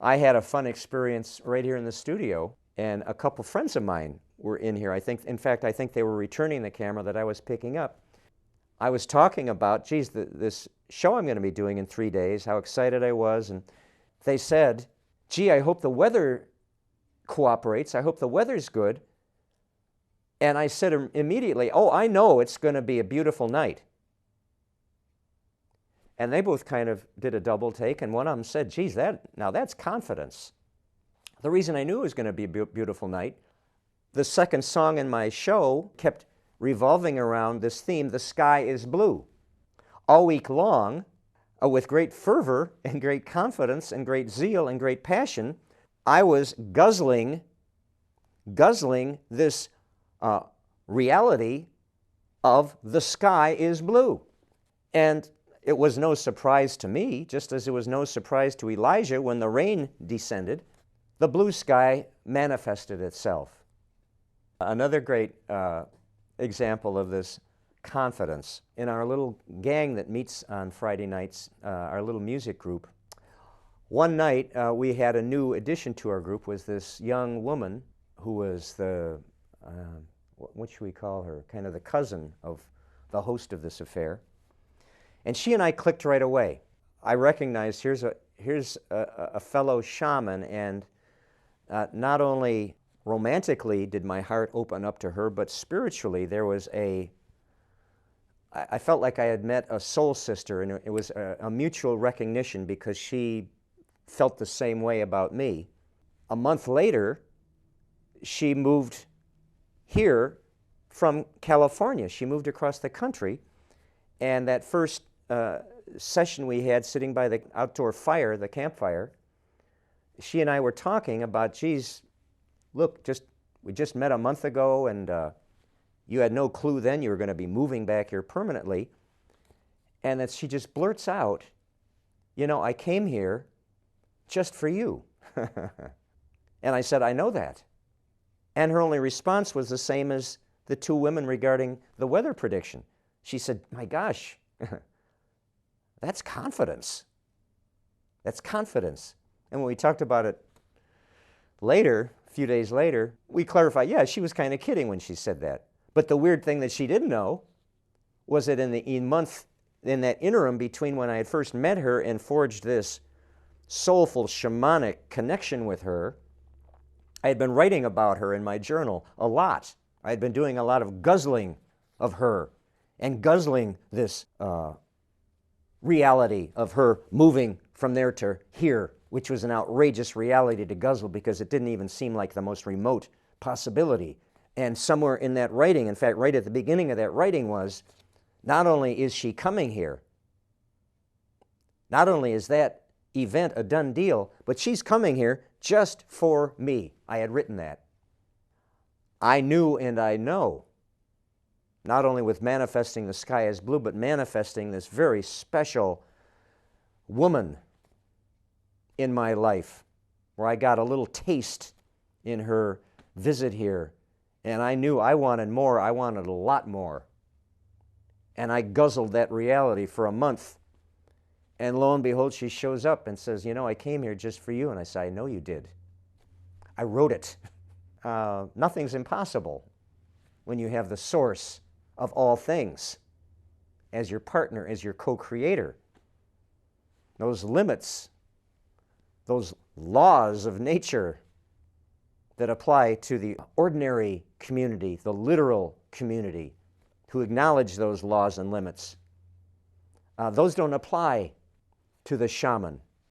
I had a fun experience right here in the studio, and a couple friends of mine were in here. In fact, I think they were returning the camera that I was picking up. I was talking about, geez, this show I'm going to be doing in 3 days, how excited I was, and they said, gee, I hope the weather cooperates. I hope the weather's good. And I said immediately, oh, I know it's going to be a beautiful night. And they both kind of did a double take, and one of them said, geez, now that's confidence. The reason I knew it was going to be a beautiful night, the second song in my show kept revolving around this theme, the sky is blue. All week long, with great fervor and great confidence and great zeal and great passion, I was guzzling this reality of the sky is blue. And it was no surprise to me, just as it was no surprise to Elijah when the rain descended, the blue sky manifested itself. Another great example of this confidence, in our little gang that meets on Friday nights, our little music group, one night we had a new addition to our group, was this young woman who was the, what should we call her, kind of the cousin of the host of this affair. And she and I clicked right away. I recognized here's a fellow shaman, and not only romantically did my heart open up to her, but spiritually there was I felt like I had met a soul sister, and it was a mutual recognition because she felt the same way about me. A month later, she moved here from California. She moved across the country, and that first session we had sitting by the outdoor fire, the campfire, she and I were talking about, geez, look, we just met a month ago, and you had no clue then you were going to be moving back here permanently. And that she just blurts out, you know, I came here just for you. And I said, I know that. And her only response was the same as the two women regarding the weather prediction. She said, my gosh, that's confidence. That's confidence. And when we talked about it later, a few days later, we clarified, yeah, she was kind of kidding when she said that. But the weird thing that she didn't know was that in that interim between when I had first met her and forged this soulful shamanic connection with her, I had been writing about her in my journal a lot. I had been doing a lot of guzzling of her and guzzling this reality of her moving from there to here, which was an outrageous reality to guzzle because it didn't even seem like the most remote possibility. And somewhere in that writing, in fact, right at the beginning of that writing was, not only is she coming here, not only is that event a done deal, but she's coming here just for me. I had written that. I knew and I know, not only with manifesting the sky as blue, but manifesting this very special woman in my life, where I got a little taste in her visit here. And I knew I wanted more. I wanted a lot more. And I guzzled that reality for a month. And lo and behold, she shows up and says, you know, I came here just for you. And I said, I know you did. I wrote it. Nothing's impossible when you have the source of all things as your partner, as your co-creator. Those limits, those laws of nature that apply to the ordinary community, the literal community, who acknowledge those laws and limits. Those don't apply to the shaman.